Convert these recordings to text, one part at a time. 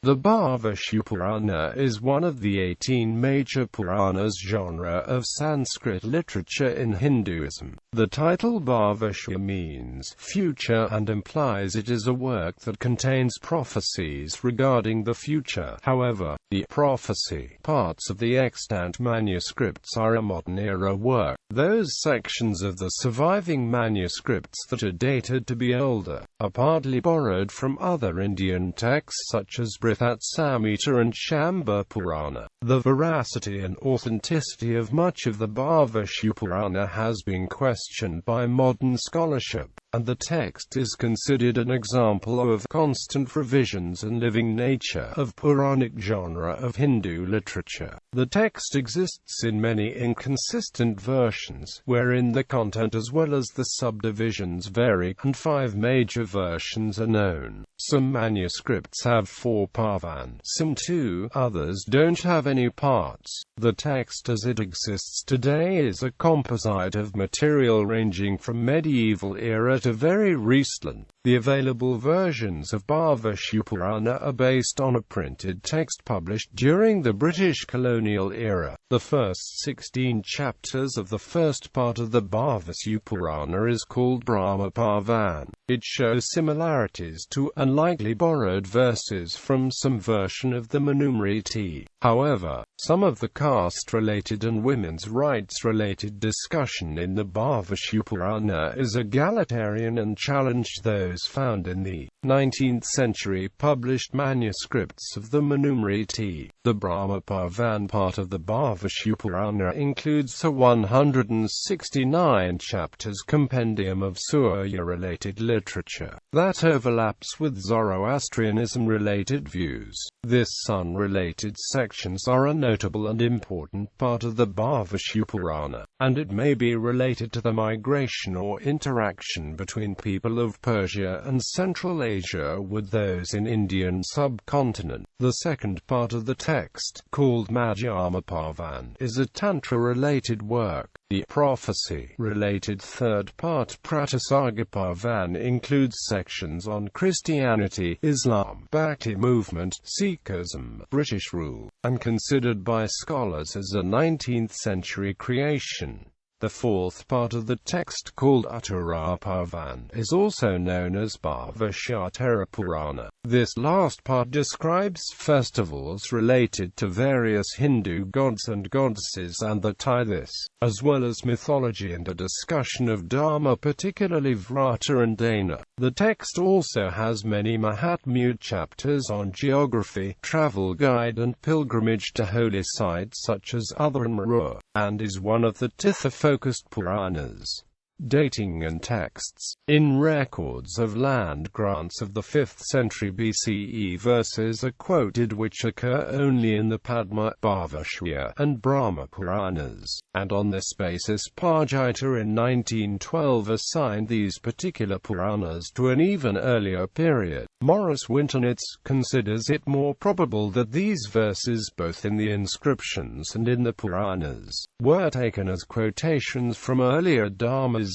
The Bhavishya Purana is one of the 18 major Puranas genre of Sanskrit literature in Hinduism. The title Bhavishya means future and implies it is a work that contains prophecies regarding the future. However, the prophecy parts of the extant manuscripts are a modern-era work. Those sections of the surviving manuscripts that are dated to be older are partly borrowed from other Indian texts such as Brihat, Samhita and Shamba Purana. The veracity and authenticity of much of the Bhavishya Purana has been questioned by modern scholarship, and the text is considered an example of constant revisions and living nature of Puranic genre of Hindu literature. The text exists in many inconsistent versions, wherein the content as well as the subdivisions vary, and 5 major versions are known. Some manuscripts have 4 parvan, some 2, others don't have any parts. The text as it exists today is a composite of material ranging from medieval era to very recent. The available versions of Bhavishya Purana are based on a printed text published during the British colonial era. The first 16 chapters of the first part of the Bhavishya Purana is called Brahma Parvan. It shows similarities to and likely borrowed verses from some version of the manuscripts. However, some of the caste-related and women's rights-related discussion in the Bhavishya Purana is egalitarian and challenged those found in the 19th century published manuscripts of the manuscripts. The Brahma Parvan part of the Bhavishya Purana includes a 169 chapters compendium of Surya-related literature that overlaps with Zoroastrianism-related views. This sun-related sections are a notable and important part of the Bhavishya Purana, and it may be related to the migration or interaction between people of Persia and Central Asia with those in Indian subcontinent. The second part of the text, called Madhyama Parvan, is a Tantra-related work. The prophecy-related third part, Pratisarga Parvan, includes sections on Christianity, Islam, Bhakti movement, Sikhism, British rule, and considered by scholars as a 19th century creation. The fourth part of the text, called Uttara Parvan, is also known as Bhavishya Purana. This last part describes festivals related to various Hindu gods and goddesses and that tie this, as well as mythology and a discussion of Dharma, particularly Vrata and Dana. The text also has many Mahatmya chapters on geography, travel guide and pilgrimage to holy sites such as Uttara and Marur, and is one of the Tirtha-focused Puranas. Dating and texts. In records of land grants of the 5th century BCE, verses are quoted which occur only in the Padma, Bhavishya, and Brahma Puranas, and on this basis Parjita in 1912 assigned these particular Puranas to an even earlier period. Maurice Wintonitz considers it more probable that these verses, both in the inscriptions and in the Puranas, were taken as quotations from earlier Dharmasastras,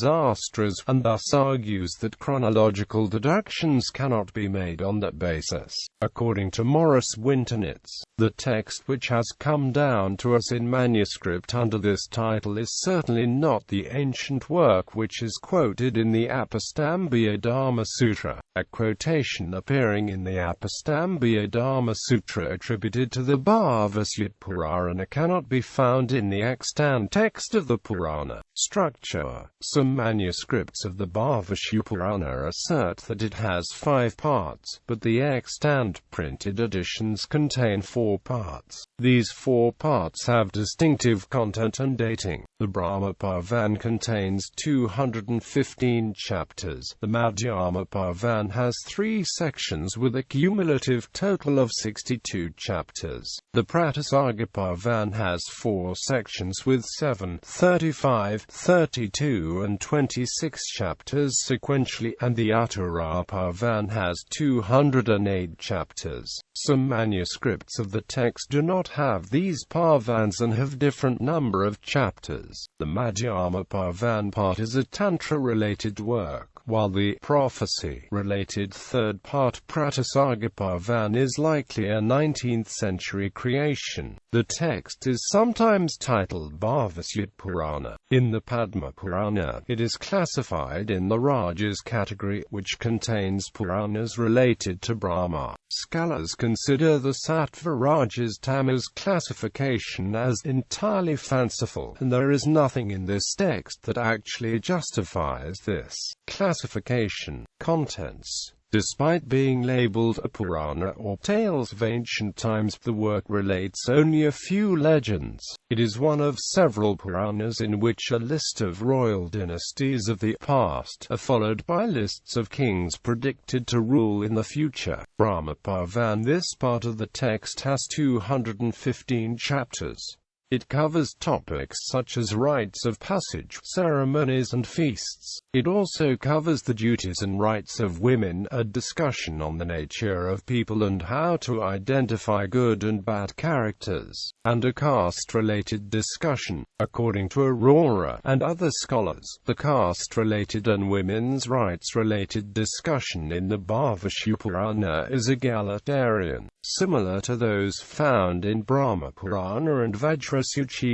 and thus argues that chronological deductions cannot be made on that basis. According to Maurice Wintonitz, the text which has come down to us in manuscript under this title is certainly not the ancient work which is quoted in the Apastambhya Dharma Sutra. A quotation appearing in the Apastambhya Dharma Sutra attributed to the Bhavishya Purana cannot be found in the extant text of the Purana. Structure. Some manuscripts of the Bhavishya Purana assert that it has 5 parts, but the extant printed editions contain 4 parts. These 4 parts have distinctive content and dating. The Brahma Parvan contains 215 chapters. The Madhyama Parvan has 3 sections with a cumulative total of 62 chapters. The Pratisarga Parvan has 4 sections with 7, 35, 32 and 26 chapters sequentially, and the Uttara Parvan has 208 chapters. Some manuscripts of the text do not have these parvans and have different number of chapters. The Madhyama Parvan part is a Tantra-related work. while the prophecy-related third part Pratyasaga is likely a 19th-century creation. The text is sometimes titled Bhavishya Purana. In the Padma Purana, it is classified in the Rajas category, which contains Puranas related to Brahma. Scholars consider the Sattva Rajas Tamas classification as entirely fanciful, and there is nothing in this text that actually justifies this classification. Contents: despite being labeled a Purana or Tales of Ancient Times, the work relates only a few legends. It is one of several Puranas in which a list of royal dynasties of the past are followed by lists of kings predicted to rule in the future. Brahma-Parvan. This part of the text has 215 chapters. It covers topics such as rites of passage, ceremonies and feasts. It also covers the duties and rights of women, a discussion on the nature of people and how to identify good and bad characters, and a caste-related discussion. According to Aurora and other scholars, the caste-related and women's rights-related discussion in the Bhavishya Purana is egalitarian, similar to those found in Brahma Purana and Vajrasuchi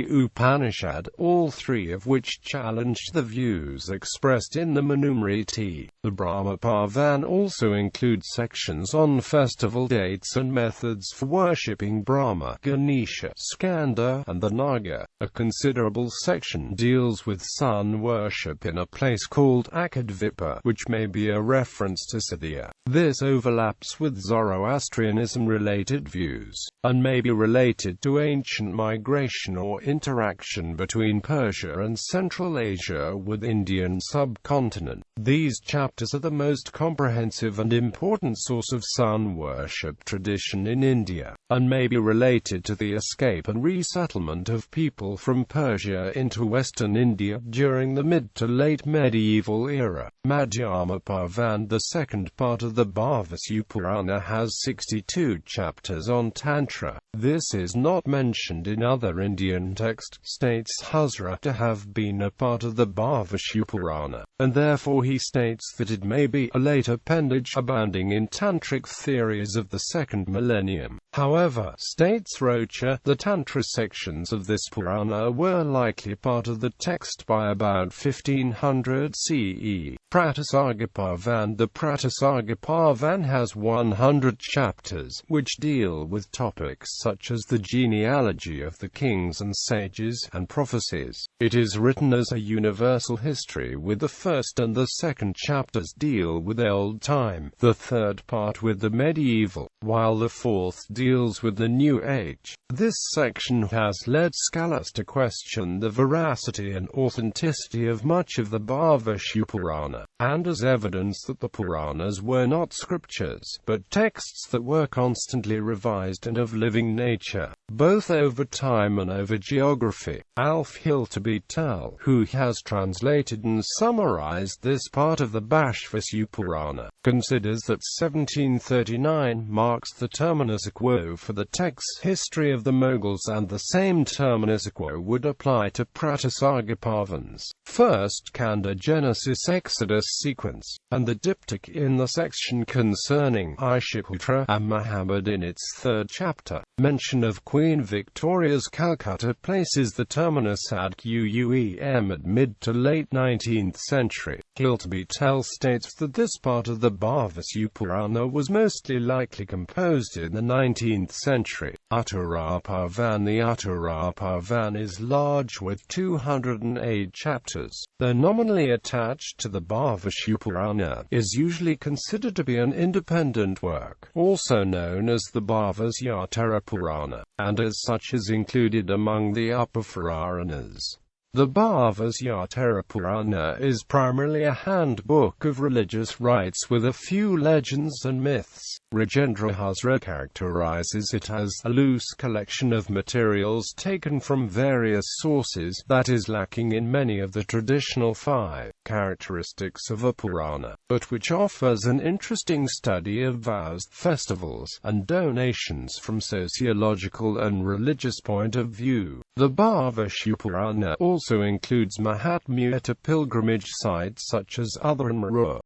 Upanishad, all three of which challenged the views expressed in the Manuscripts. The Brahma Parvan also includes sections on festival dates and methods for worshipping Brahma, Ganesha, Skanda, and the Naga. A considerable section deals with sun worship in a place called Akadvipa, which may be a reference to Scythia. This overlaps with Zoroastrianism-related views, and may be related to ancient migration or interaction between Persia and Central Asia with Indian subcontinent. These chapters are the most comprehensive and important source of sun worship tradition in India, and may be related to the escape and resettlement of people from Persia into Western India during the mid to late medieval era. Madhyama Parvan. The second part of the Bhavishya Purana has 62 chapters on Tantra. This is not mentioned in other Indian texts, states Hazra to have been a part of the Bhavishya Purana, and therefore he states that it may be a late appendage abounding in tantric theories of the second millennium. However, states Rocha, the Tantra sections of this Purana were likely part of the text by about 1500 CE. Pratyasaga Parvan. The Pratyasaga Parvan has 100 chapters, which deal with topics such as the genealogy of the kings and sages, and prophecies. It is written as a universal history, with the first and the second chapters deal with old time, the third part with the medieval, while the fourth deals with the New Age. This section has led scholars to question the veracity and authenticity of much of the Bhavishya Purana, and as evidence that the Puranas were not scriptures, but texts that were constantly revised and of living nature, both over time and over geography. Alf Hilterbetel, who has translated and summarized this part of the Bhavishya Purana, considers that 1739 marks the terminus quo for the text's history of the Mughals, and the same terminus quo would apply to Pratyasaga Parvan's first Kanda Genesis Exodus sequence, and the diptych in the section concerning Aishaputra and Muhammad in its third chapter. Mention of Queen Victoria's Calcutta places the terminus ad quem at mid to late 19th century. Hilterbetel states that this part of the Bhavishya Purana was mostly likely composed in the 19th century. Uttara Parvan. The Uttara Parvan is large with 208 chapters. Though nominally attached to the Bhavishya Purana, is usually considered to be an independent work, also known as the Bhavishya Purana, and as such is included among the upper Puranas. The Bhavishya Purana is primarily a handbook of religious rites with a few legends and myths. Rajendra Hazra characterizes it as a loose collection of materials taken from various sources that is lacking in many of the traditional 5 characteristics of a Purana, but which offers an interesting study of vows, festivals, and donations from sociological and religious point of view. The Bhavishya Purana also includes Mahatmya to pilgrimage sites such as Udaranmuru,